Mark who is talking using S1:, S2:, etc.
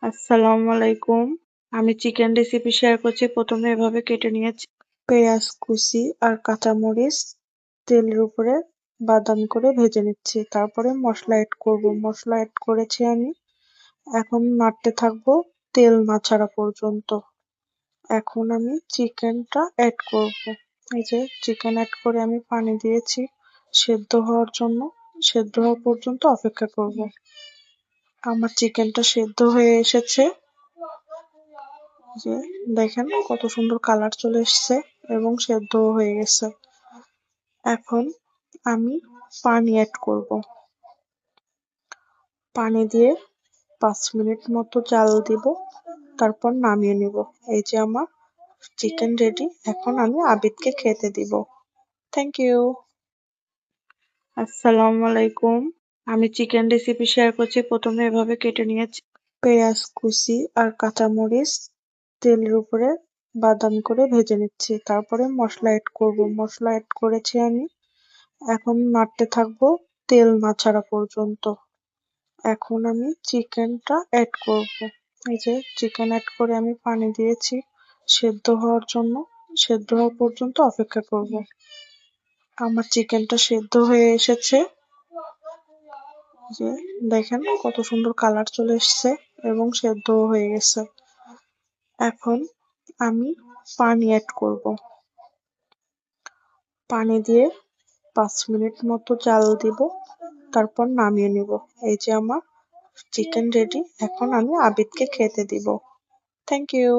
S1: আসসালামু আলাইকুম। আমি চিকেন রেসিপি শেয়ার করছি। প্রথমে এভাবে কেটে নিয়েছি পেঁয়াজ কুচি আর কাঁচামরিচ তেলের উপরে বাদামি করে ভেজে নিচ্ছি। তারপরে মশলা এড করব। মশলা এড করেছি আমি। এখন নাড়তে থাকবো তেল না ছাড়া পর্যন্ত। এখন আমি চিকেনটা এড করব। এই যে চিকেন এড করে আমি পানি দিয়েছি সেদ্ধ হওয়ার জন্য। সেদ্ধ হওয়া পর্যন্ত অপেক্ষা করব। আমার চিকেনটা সেদ্ধ হয়ে এসেছে। যে দেখেন কত সুন্দর কালার চলে এসছে এবং সেদ্ধ হয়ে গেছে। এখন আমি পানি অ্যাড করব। পানি দিয়ে 5 মিনিট মতো জাল দিব, তারপর নামিয়ে নিব। এই যে আমার চিকেন রেডি। এখন আমি আবিদকে খেতে দিব। Thank you. আসসালামু আলাইকুম। আমি চিকেন রেসিপি শেয়ার করছি। প্রথমে এভাবে কেটে নিয়েছি পেঁয়াজ কুচি আর কাঁচামরিচ তেলের উপরে বাদামি করে ভেজে নিচ্ছি। তারপরে মশলা এড করব। মশলা এড করেছি আমি। এখন নাড়তে থাকবো তেল না ছাড়া পর্যন্ত। এখন আমি চিকেনটা এড করব। এই যে চিকেন এড করে আমি পানি দিয়েছি সেদ্ধ হওয়ার জন্য। সেদ্ধ হওয়া পর্যন্ত অপেক্ষা করব। আমার চিকেনটা সেদ্ধ হয়ে এসেছে। যে দেখেন কত সুন্দর কালার চলে এসছে এবং সেদ্ধ হয়ে গেছে। এখন আমি পানি অ্যাড করব। পানি দিয়ে 5 মিনিট মতো জাল দিব, তারপর নামিয়ে নিব। এই যে আমার চিকেন রেডি। এখন আমি আবিদকে খেতে দিব। Thank you.